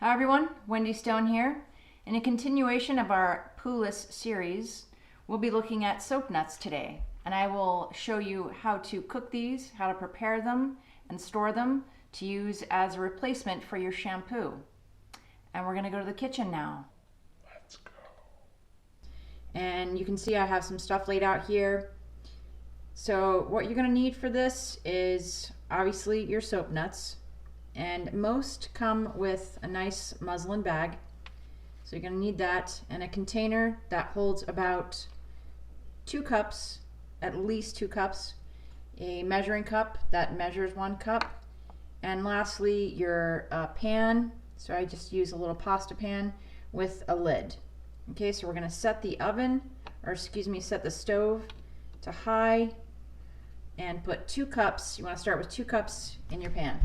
Hi everyone, Wendy Stone here. In a continuation of our POO-LESS series, we'll be looking at soap nuts today, and I will show you how to cook these, how to prepare them and store them to use as a replacement for your shampoo. And we're going to go to the kitchen now. Let's go. And you can see I have some stuff laid out here. So what you're going to need for this is obviously your soap nuts. And most come with a nice muslin bag. So you're going to need that, and a container that holds about 2 cups, at least 2 cups, a measuring cup that measures 1 cup, and lastly your pan. So I just use a little pasta pan with a lid. Okay, so we're going to set the oven, or excuse me, set the stove to high and put 2 cups. You want to start with 2 cups in your pan.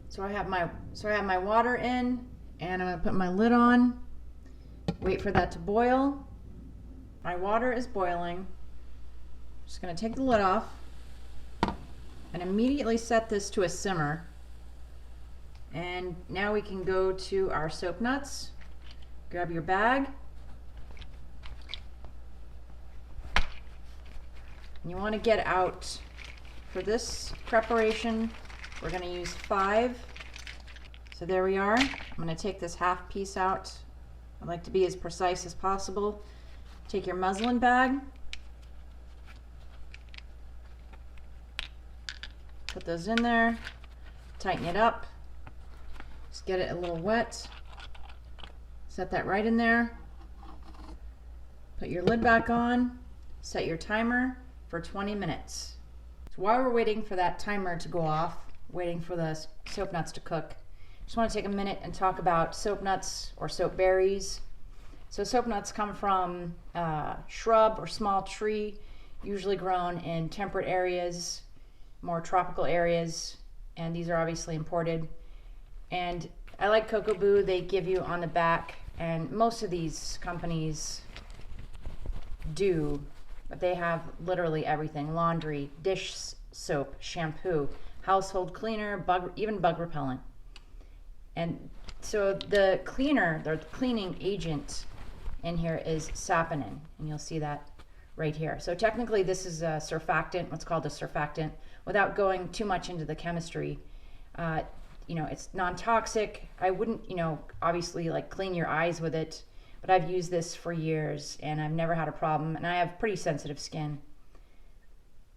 So I have my water in, and I'm going to put my lid on, wait for that to boil. My water is boiling. Just going to take the lid off and immediately set this to a simmer. And now we can go to our soap nuts. Grab your bag. And you want to get out, for this preparation, we're going to use 5. So there we are. I'm going to take this half piece out. I like to be as precise as possible. Take your muslin bag. Put those in there. Tighten it up. Just get it a little wet. Set that right in there. Put your lid back on. Set your timer for 20 minutes. So while we're waiting for that timer to go off, waiting for the soap nuts to cook, just want to take a minute and talk about soap nuts or soap berries. So soap nuts come from a shrub or small tree, usually grown in temperate areas, more tropical areas, and these are obviously imported. And I like Cocoa Boo. They give you on the back, and most of these companies do, but they have literally everything: laundry, dish soap, shampoo, household cleaner, even bug repellent. And so the cleaner, the cleaning agent in here is saponin, and you'll see that right here. So technically this is a surfactant, what's called a surfactant, without going too much into the chemistry. It's non-toxic. I wouldn't, obviously like clean your eyes with it, but I've used this for years and I've never had a problem, and I have pretty sensitive skin.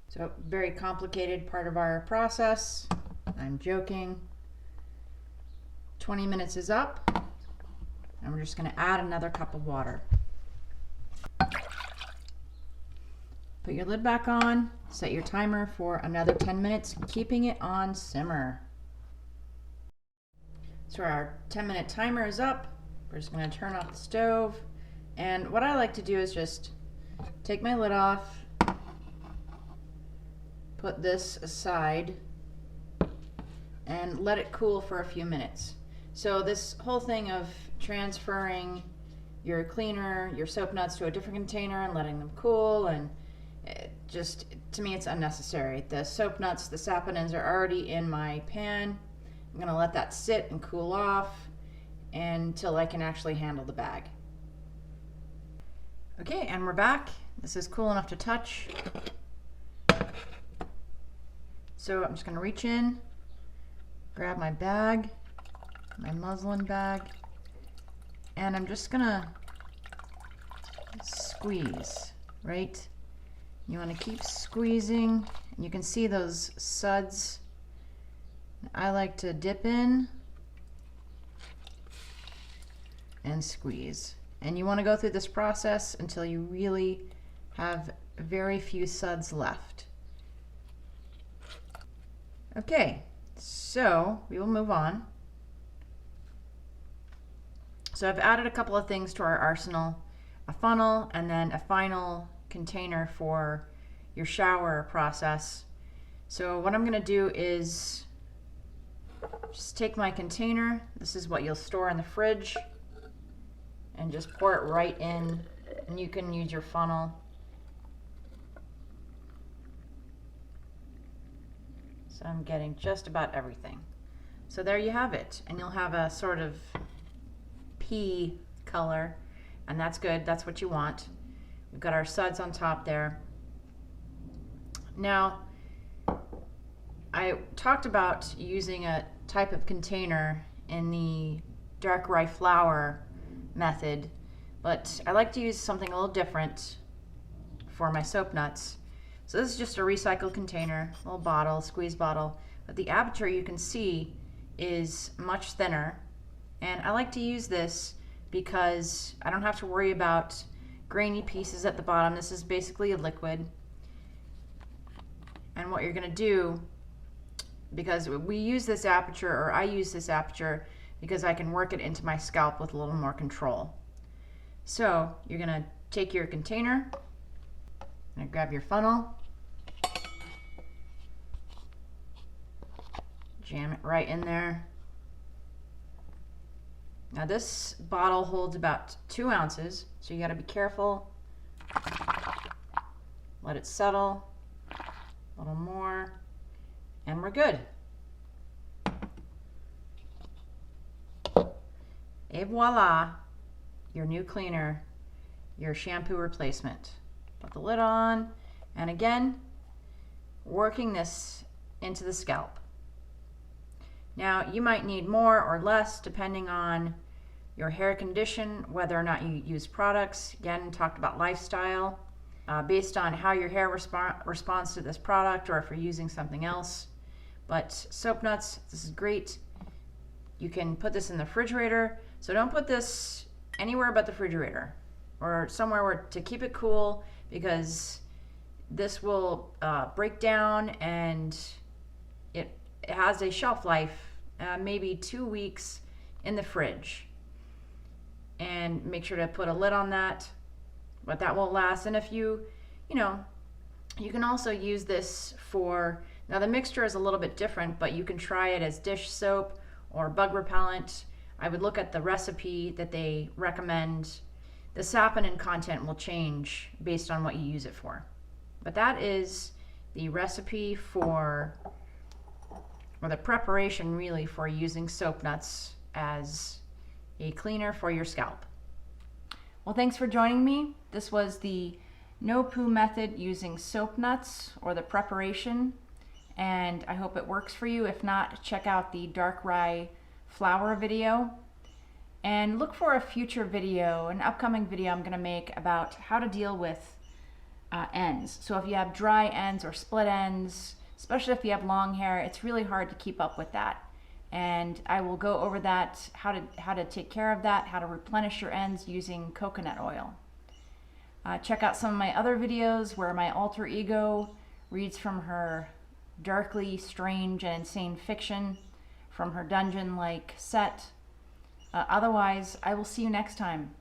So very complicated part of our process. I'm joking. 20 minutes is up, and we're just going to add another cup of water. Put your lid back on, set your timer for another 10 minutes, keeping it on simmer. So our 10-minute timer is up. We're just going to turn off the stove, and what I like to do is just take my lid off, put this aside, and let it cool for a few minutes. So this whole thing of transferring your cleaner, your soap nuts to a different container and letting them cool, and just, to me, it's unnecessary. The soap nuts, the saponins are already in my pan. I'm gonna let that sit and cool off until I can actually handle the bag. Okay, and we're back. This is cool enough to touch. So I'm just gonna reach in, grab my bag, my muslin bag, and I'm just gonna squeeze, right? You wanna keep squeezing, and you can see those suds. I like to dip in and squeeze. And you wanna go through this process until you really have very few suds left. Okay, so we will move on. So I've added a couple of things to our arsenal: a funnel and then a final container for your shower process. So what I'm going to do is just take my container. This is what you'll store in the fridge, and just pour it right in, and you can use your funnel So I'm getting just about everything. So there you have it, and you'll have a sort of pea color, and that's good. That's what you want. We've got our suds on top there. Now, I talked about using a type of container in the dark rye flour method, but I like to use something a little different for my soap nuts. So this is just a recycled container, a little bottle, squeeze bottle, but the aperture you can see is much thinner, and I like to use this because I don't have to worry about grainy pieces at the bottom. This is basically a liquid, and what you're going to do, because we use this aperture, or I use this aperture because I can work it into my scalp with a little more control. So you're going to take your container and grab your funnel, jam it right in there. Now this bottle holds about 2 ounces, so you got to be careful. Let it settle, a little more, and we're good. Et voila, your new cleaner, your shampoo replacement. Put the lid on, and again, working this into the scalp. Now, you might need more or less depending on your hair condition, whether or not you use products. Again, talked about lifestyle, based on how your hair responds to this product, or if you're using something else. But soap nuts, this is great. You can put this in the refrigerator, so don't put this anywhere but the refrigerator, or somewhere where to keep it cool, because this will break down, and it has a shelf life, maybe 2 weeks in the fridge. And make sure to put a lid on that, but that won't last. And if you can also use this for, now the mixture is a little bit different, but you can try it as dish soap or bug repellent. I would look at the recipe that they recommend. The saponin content will change based on what you use it for. But that is the recipe for, or the preparation really, for using soap nuts as a cleaner for your scalp. Well, thanks for joining me. This was the no poo method using soap nuts, or the preparation, and I hope it works for you. If not, check out the dark rye flour video, and look for a future video, an upcoming video I'm going to make about how to deal with ends. So if you have dry ends or split ends, especially if you have long hair, it's really hard to keep up with that. And I will go over that, how to take care of that, how to replenish your ends using coconut oil. Check out some of my other videos where my alter ego reads from her darkly strange and insane fiction from her dungeon-like set. Otherwise, I will see you next time.